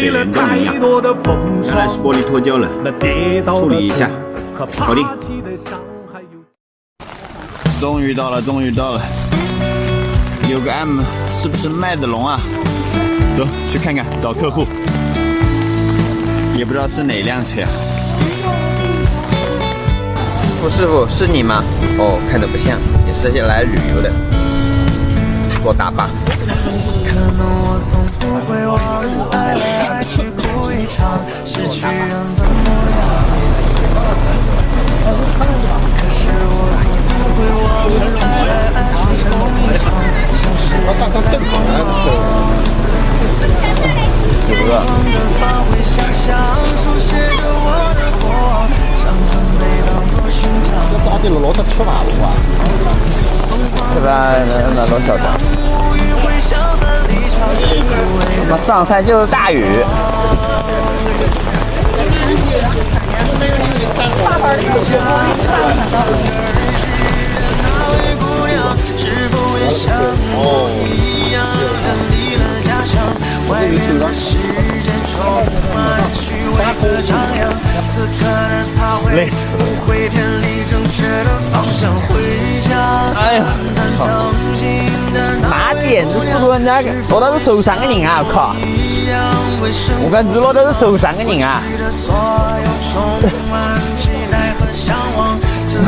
水帘洞一样。原来是玻璃脱胶了，处理一下，搞定。终于到了，终于到了，有个 M 是不是卖的龙啊？走去看看，找客户。也不知道是哪辆车呀。师傅，是你吗？哦，看着不像，你是来旅游的，坐大巴。可能我总不会忘，爱来爱去哭一场，失去原本模样。可是我总不会忘，爱来爱去哭一场，像是原本模样。疯狂的发挥想象，书写着我的过往，伤痕被当作勋章。这咋的了？老子吃完了哇！吃完那老小张。我上山就是大雨。累。哎呀，妈点子是不是人家落到是受伤的人啊？我靠！我感觉落到是受伤的人啊！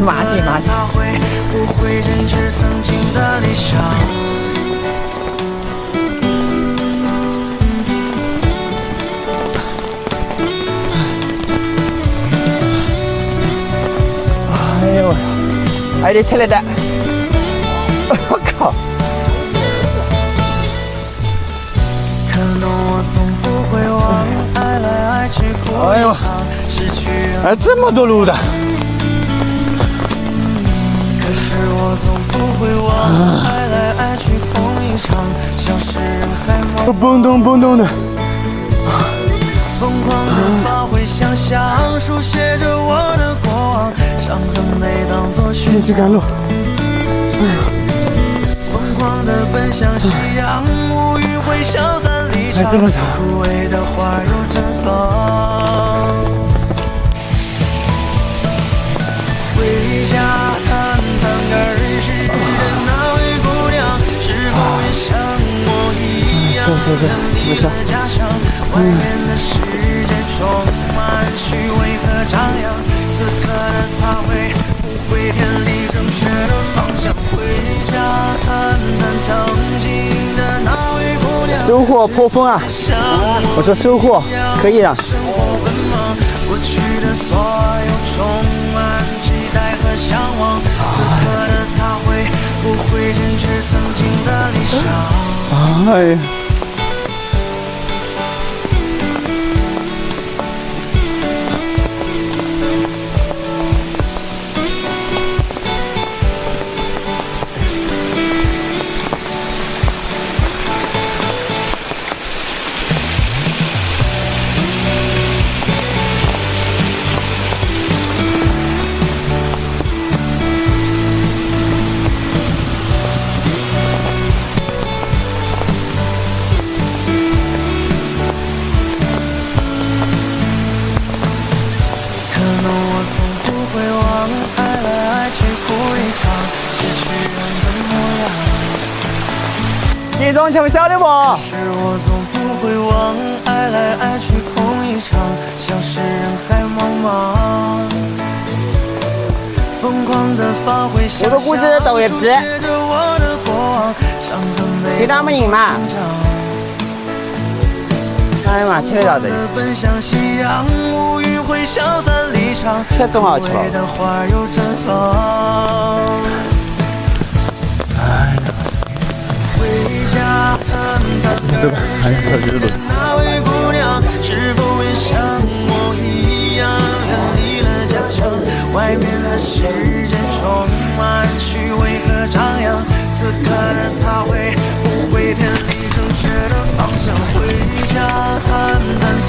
妈点妈点！哎呦，还得起来的！我靠！哎呦，还这么多路的！可是我总不会忘，爱来爱去空一场，像是人海茫茫。蹦动蹦动的。疯狂的发挥想象，书写着我的过往，伤痕被当作勋章。继续赶路。疯狂的奔向夕阳，乌云会消散离场，枯萎的花又绽放。回家谈谈儿时的那位姑娘，是否也像我一样远离了家乡？外面的世界充满虚伪和张扬，此刻的她会不会偏离正确的方向？回家谈谈曾经的那位姑娘。收获颇丰啊！我说收获可以啊。过去的所有充满期待和向往，此刻的他会不会坚持曾经的理想？哎呀！你中秋晓得不？是我总不会忘，爱来爱去空一场，像是人海茫茫。疯狂的发挥想象，我估计抖一批。谁他们赢嘛？哎呀妈，吃到这里。这多少钱？走吧，还有这个路。那位姑娘是否也像我一样远离了家乡？外面的世界充满虚伪和张扬，此刻的她会不会偏离正确的方向？回家谈谈曾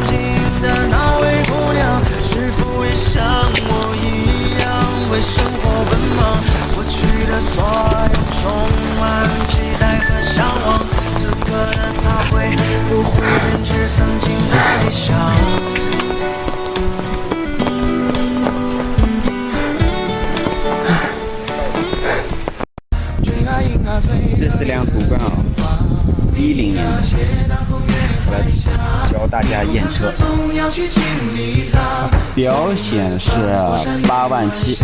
经的那位姑娘，是否也像我一样为生活奔忙？过去的所有充满期待和向往，此刻的她会不笑。这是辆途观啊，10年的，来教大家验车。表显示87000，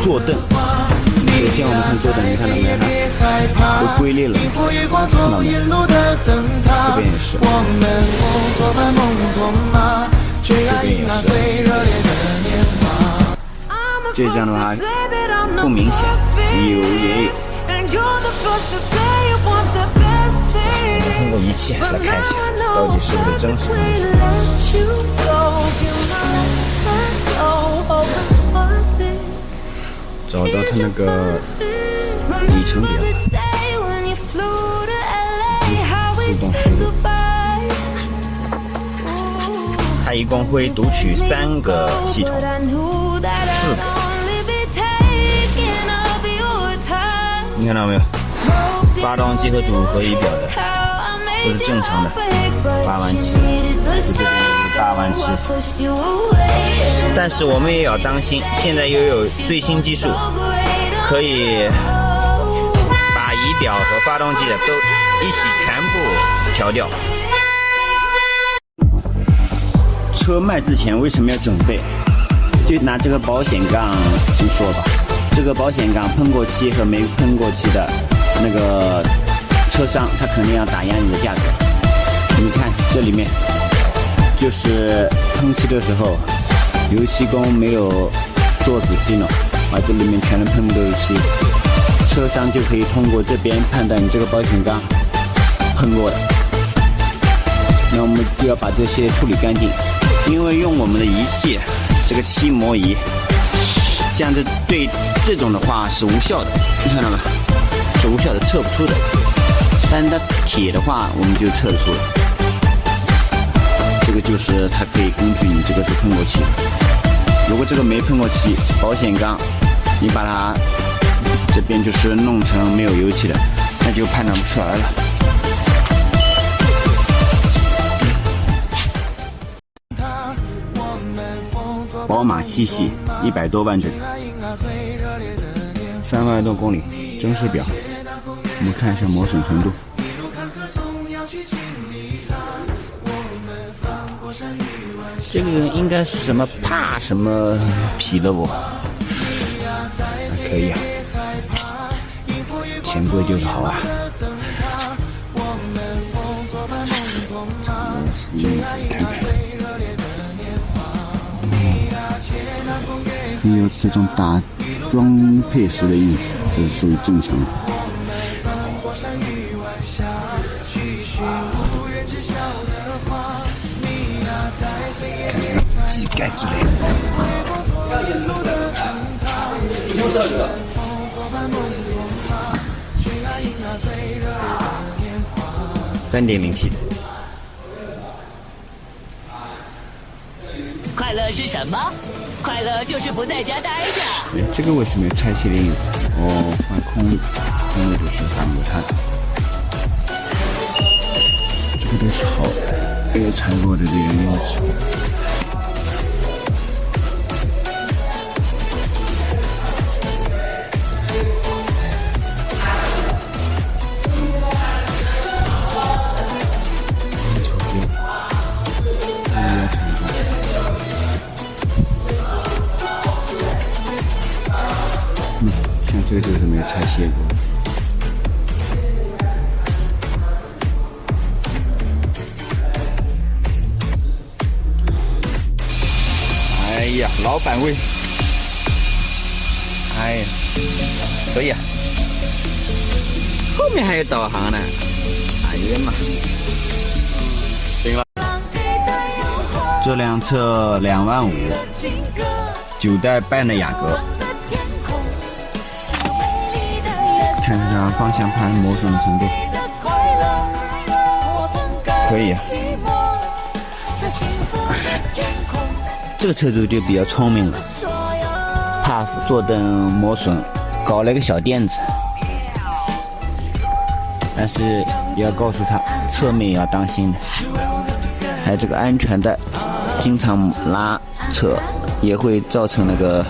坐凳。首先我们看坐凳，你看到没有？都龟裂了，看到没有？这边也是，这边也是。这张的话不明显，有也有。通过仪器来看一下，到底是不是真实的。找到它那个里程表，自动输入。它一共会读取3个系统，4个。你看到没有？发动机和组合仪表的都是正常的，87000，这边是87000。但是我们也要当心，现在又有最新技术，可以把仪表和发动机的都一起全部调掉。车卖之前为什么要准备？就拿这个保险杠先说吧。这个保险杠喷过漆和没喷过漆的那个车商，他肯定要打压你的价格。你看这里面就是喷漆的时候，油漆工没有做仔细呢，把这里面全都喷都是漆，车商就可以通过这边判断你这个保险杠喷过的。那我们就要把这些处理干净，因为用我们的仪器，这个漆膜仪。像对这种的话是无效的，你看到吗？是无效的，测不出的。但是它铁的话，我们就测得出了。这个就是它可以根据你这个是喷过漆的。如果这个没喷过漆，保险杠你把它这边就是弄成没有油漆的，那就判断不出来了。宝马7系100多万整，3万多公里，真实表。我们看一下磨损程度。这个应该是什么帕什么皮的不？还可以啊，钱贵就是好啊。看看。没有这种打装配时的印子，这是属于正常的。看看机盖之类的。3.0T。快乐是什么？快乐就是不在家待着。这个为什么要拆卸链子？哦，换空的就是还有它的。这个都是好没有拆过的这个链子。这个就是没有拆卸过。哎呀，老板味！哎呀，可以啊。后面还有导航呢。哎呀妈！行了。这辆车25000，9代半的雅阁。看看它方向盘磨损的程度，可以啊。这个车主就比较聪明了，怕坐凳磨损，搞了一个小垫子，但是也要告诉他侧面也要当心的。还有这个安全带经常拉扯也会造成那个